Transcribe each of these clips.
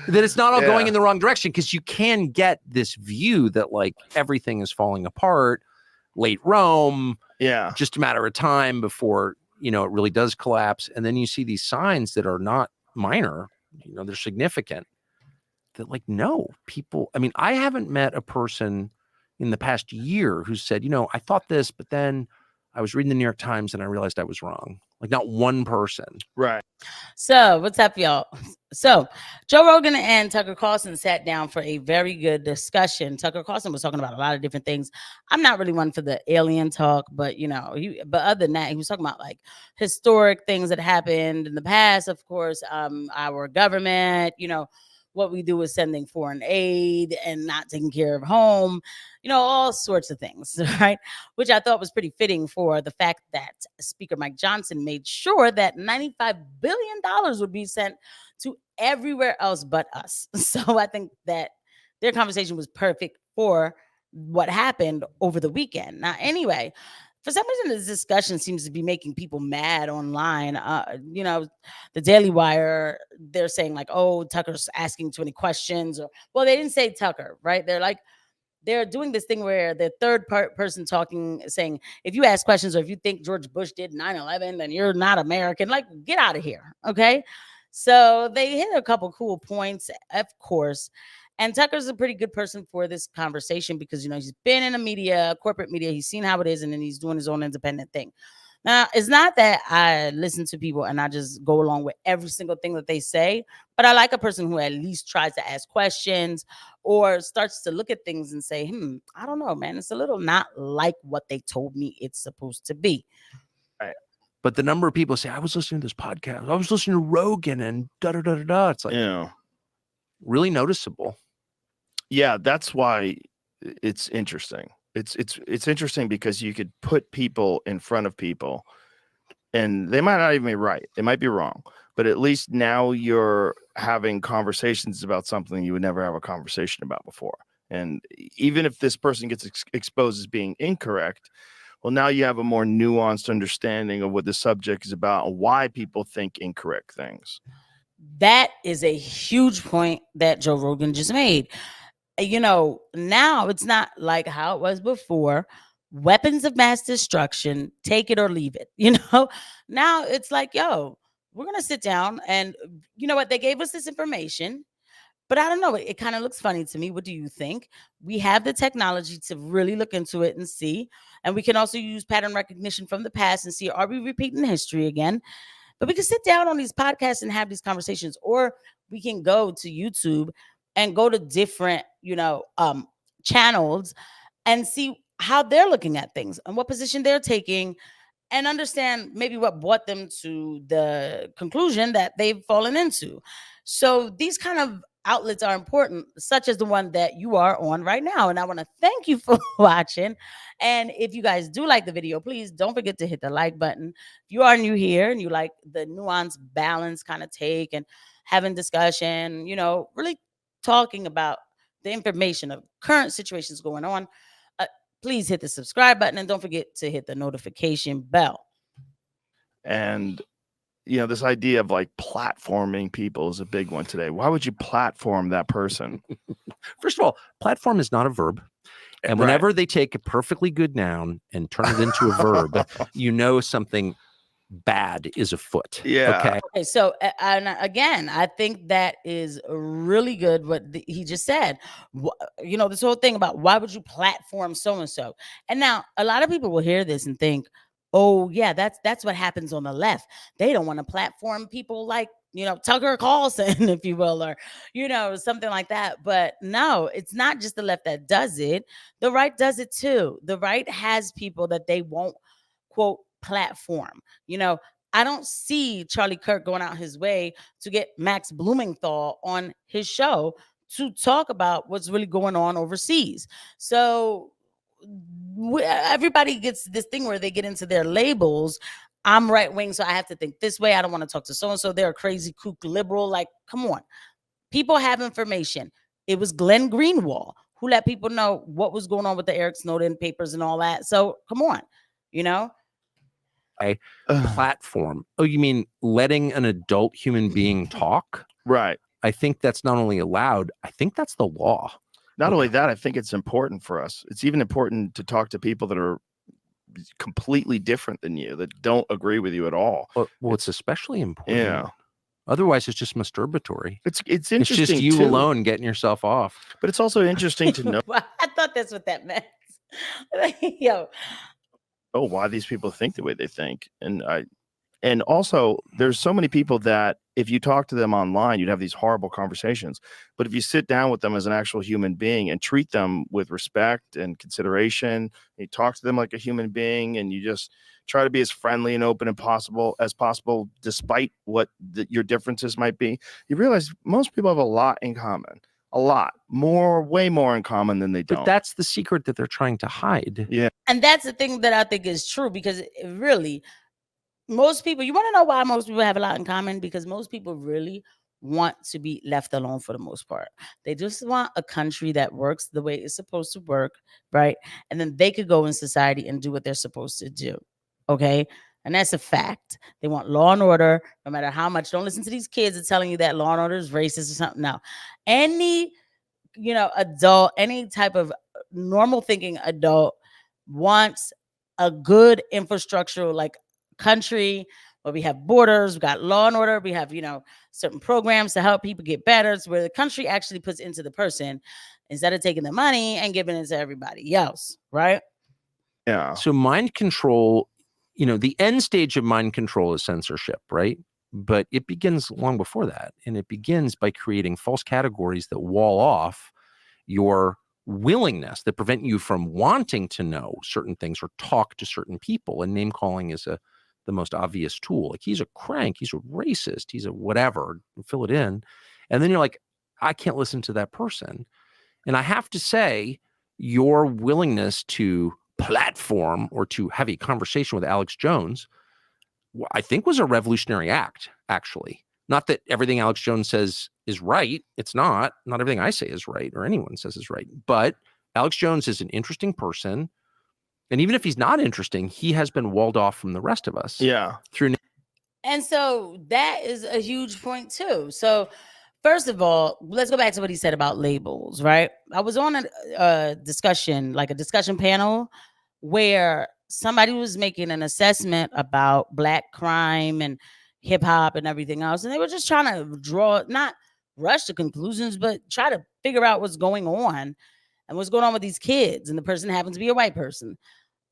that it's not all going in the wrong direction, because you can get this view that like everything is falling apart, late Rome, just a matter of time before, you know, it really does collapse. And then you see these signs that are not minor, you know, they're significant, that like, no, people, I mean, I haven't met a person in the past year who said, you know, I thought this, but then I was reading the New York Times and I realized I was wrong. Like, not one person. Right. So what's up, y'all? So Joe Rogan and Tucker Carlson sat down for a very good discussion. Tucker Carlson was talking about a lot of different things. I'm not really one for the alien talk, but you know, but other than that, he was talking about like historic things that happened in the past, of course, our government, you know, what we do with sending foreign aid and not taking care of home, you know, all sorts of things, right? Which I thought was pretty fitting for the fact that Speaker Mike Johnson made sure that $95 billion would be sent to everywhere else but us. So I think that their conversation was perfect for what happened over the weekend. Now, anyway, for some reason, this discussion seems to be making people mad online. You know, the Daily Wire, they're saying like, oh, Tucker's asking too many questions. Or, well, they didn't say Tucker, right? They're like, they're doing this thing where the third person talking, saying, if you ask questions or if you think George Bush did 9/11, then you're not American. Like, get out of here, okay? So they hit a couple cool points, of course. And Tucker's a pretty good person for this conversation because, you know, he's been in the media, corporate media. He's seen how it is, and then he's doing his own independent thing. Now, it's not that I listen to people and I just go along with every single thing that they say, but I like a person who at least tries to ask questions or starts to look at things and say, I don't know, man. It's a little not like what they told me it's supposed to be. Right. But the number of people say, I was listening to this podcast, I was listening to Rogan and da-da-da-da-da. It's like, really noticeable. Yeah, that's why it's interesting. It's interesting because you could put people in front of people and they might not even be right. They might be wrong, but at least now you're having conversations about something you would never have a conversation about before. And even if this person gets exposed as being incorrect, well, now you have a more nuanced understanding of what the subject is about and why people think incorrect things. That is a huge point that Joe Rogan just made. You know, now it's not like how it was before. Weapons of mass destruction, take it or leave it. You know, now it's like, yo, we're going to sit down and you know what? They gave us this information, but I don't know. It kind of looks funny to me. What do you think? We have the technology to really look into it and see. And we can also use pattern recognition from the past and see, are we repeating history again? But we can sit down on these podcasts and have these conversations, or we can go to YouTube and go to different, you know, channels and see how they're looking at things and what position they're taking and understand maybe what brought them to the conclusion that they've fallen into. So these kind of outlets are important, such as the one that you are on right now. And I want to thank you for watching. And if you guys do like the video, please don't forget to hit the like button. If you are new here and you like the nuanced, balance kind of take and having discussion, you know, really talking about the information of current situations going on, please hit the subscribe button and don't forget to hit the notification bell. And you know, this idea of like platforming people is a big one today. Why would you platform that person? First of all, platform is not a verb. And whenever they take a perfectly good noun and turn it into a verb, you know something bad is afoot. Yeah. Okay. So, and again, I think that is really good what he just said. You know, this whole thing about why would you platform so and so? And now a lot of people will hear this and think, oh yeah, that's what happens on the left. They don't want to platform people like, you know, Tucker Carlson, if you will, or, you know, something like that. But no, it's not just the left that does it. The right does it too. The right has people that they won't, quote, platform. You know, I don't see Charlie Kirk going out his way to get Max Blumenthal on his show to talk about what's really going on overseas. So everybody gets this thing where they get into their labels. I'm right wing, so I have to think this way. I don't want to talk to so and so. They're a crazy kook liberal. Like, come on. People have information. It was Glenn Greenwald who let people know what was going on with the Eric Snowden papers and all that. So come on, you know. Platform. Oh, you mean letting an adult human being talk? Right. I think that's not only allowed, I think that's the law. Not only that, I think it's important for us. It's even important to talk to people that are completely different than you, that don't agree with you at all. Well, it's especially important. Yeah. Otherwise, it's just masturbatory. It's interesting. It's just you alone getting yourself off. But it's also interesting to know. I thought that's what that meant. Yo. Oh, why these people think the way they think. And also, there's so many people that if you talk to them online, you'd have these horrible conversations. But if you sit down with them as an actual human being and treat them with respect and consideration, and you talk to them like a human being, and you just try to be as friendly and open as possible, despite what your differences might be, you realize most people have a lot in common. A lot more, way more in common than they don't. But that's the secret that they're trying to hide. Yeah. And that's the thing that I think is true, because really, most people, you want to know why most people have a lot in common? Because most people really want to be left alone for the most part. They just want a country that works the way it's supposed to work, right? And then they could go in society and do what they're supposed to do. Okay. And that's a fact. They want law and order, no matter how much. Don't listen to these kids that are telling you that law and order is racist or something. No, any, adult, any type of normal thinking adult wants a good infrastructure, like country where we have borders, we got law and order, we have, certain programs to help people get better. It's where the country actually puts into the person instead of taking the money and giving it to everybody else. Right. Yeah. So mind control, the end stage of mind control is censorship, right? But it begins long before that. And it begins by creating false categories that wall off your willingness, that prevent you from wanting to know certain things or talk to certain people. And name calling is the most obvious tool. Like, he's a crank, he's a racist, he's a whatever, fill it in. And then you're like, I can't listen to that person. And I have to say, your willingness to platform or to have a conversation with Alex Jones, I think, was a revolutionary act, actually. Not that everything Alex Jones says is right. It's not. Not everything I say is right, or anyone says is right. But Alex Jones is an interesting person. And even if he's not interesting, he has been walled off from the rest of us. Yeah. And so that is a huge point too. So first of all, let's go back to what he said about labels, right? I was on a discussion, like a discussion panel, where somebody was making an assessment about Black crime and hip hop and everything else. And they were just trying to not rush to conclusions, but try to figure out what's going on and what's going on with these kids. And the person happens to be a white person.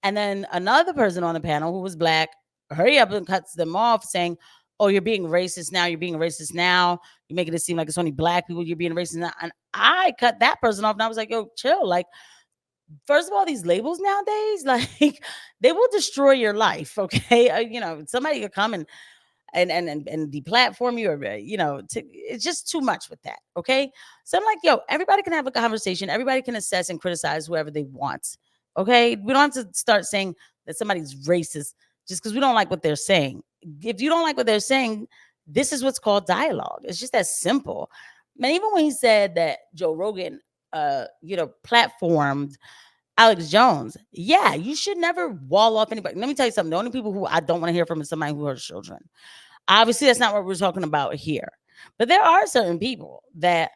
And then another person on the panel who was Black, hurry up and cuts them off saying, oh, you're being racist now. You're being racist now. You're making it seem like it's only Black people. You're being racist now. And I cut that person off and I was like, yo, chill. Like, first of all, these labels nowadays, like, they will destroy your life. Okay. Somebody could come and deplatform you, or, it's just too much with that. Okay. So I'm like, yo, everybody can have a conversation. Everybody can assess and criticize whoever they want. Okay. We don't have to start saying that somebody's racist just because we don't like what they're saying. If you don't like what they're saying, this is what's called dialogue. It's just that simple. Man, even when he said that Joe Rogan, platformed Alex Jones, yeah, you should never wall off anybody. Let me tell you something. The only people who I don't want to hear from is somebody who hurts children. Obviously, that's not what we're talking about here. But there are certain people that,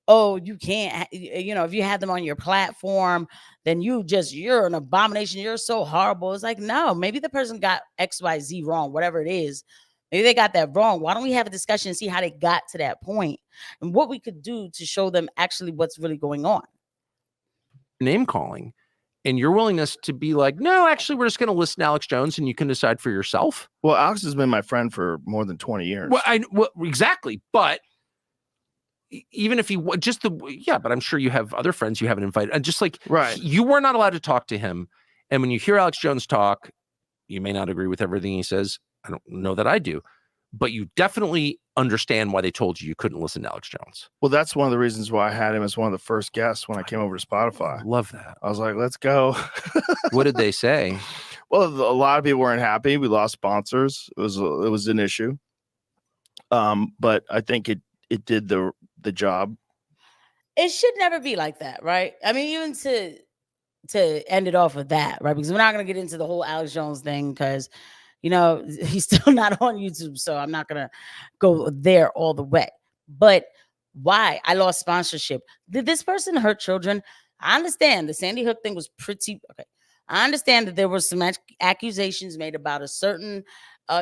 you can't, if you have them on your platform, then you're an abomination. You're so horrible. It's like, no, maybe the person got XYZ wrong, whatever it is. Maybe they got that wrong. Why don't we have a discussion and see how they got to that point and what we could do to show them actually what's really going on? Name calling and your willingness to be like, no, actually, we're just going to listen to Alex Jones and you can decide for yourself. Well, Alex has been my friend for more than 20 years. Well, exactly. But even if but I'm sure you have other friends you haven't invited. And just like, right, you were not allowed to talk to him. And when you hear Alex Jones talk, you may not agree with everything he says. I don't know that I do, but you definitely understand why they told you couldn't listen to Alex Jones. Well, that's one of the reasons why I had him as one of the first guests when I came over to Spotify. I love that. I was like, let's go. What did they say? Well, a lot of people weren't happy. We lost sponsors. It was an issue. But I think it did the job. It should never be like that, right? I mean, even to end it off with that, right? Because we're not going to get into the whole Alex Jones thing because, he's still not on YouTube. So I'm not going to go there all the way. But Why? I lost sponsorship. Did this person hurt children? I understand the Sandy Hook thing was pretty okay. I understand that there were some accusations made about a certain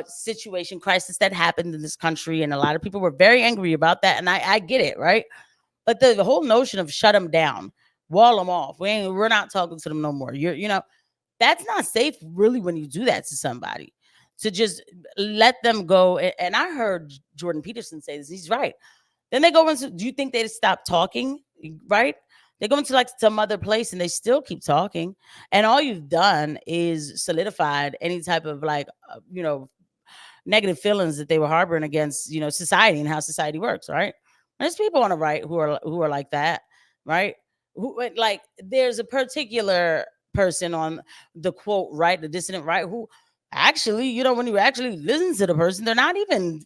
situation, crisis that happened in this country, and a lot of people were very angry about that, and I get it, right? But the whole notion of shut them down, wall them off, we're not talking to them no more. That's not safe, really, when you do that to somebody. To just let them go. And I heard Jordan Peterson say this. He's right. Then they go into, do you think they'd stop talking? Right? They go into like some other place and they still keep talking. And all you've done is solidified any type of like, negative feelings that they were harboring against, society and how society works. Right? And there's people on the right who are like that. Right? Who like there's a particular person on the quote right, the dissident right, who actually, when you actually listen to the person, they're not even,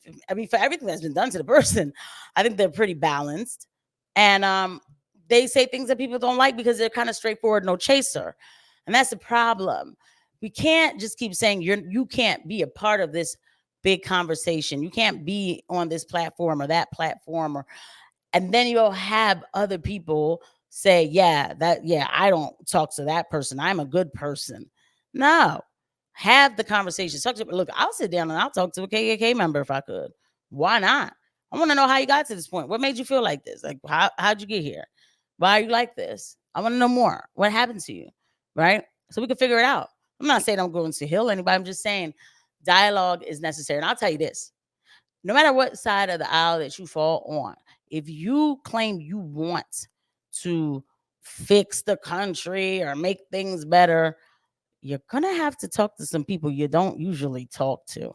for everything that's been done to the person, I think they're pretty balanced. And they say things that people don't like because they're kind of straightforward, no chaser. And that's the problem. We can't just keep saying you can't be a part of this big conversation. You can't be on this platform or that platform, and then you'll have other people say, I don't talk to that person. I'm a good person. No. Have the conversation. Look, I'll sit down and I'll talk to a KKK member if I could. Why not? I want to know how you got to this point. What made you feel like this? Like, how'd you get here? Why are you like this? I want to know more. What happened to you? Right? So we can figure it out. I'm not saying I'm going to heal anybody. I'm just saying dialogue is necessary. And I'll tell you this. No matter what side of the aisle that you fall on, if you claim you want to fix the country or make things better, you're going to have to talk to some people you don't usually talk to.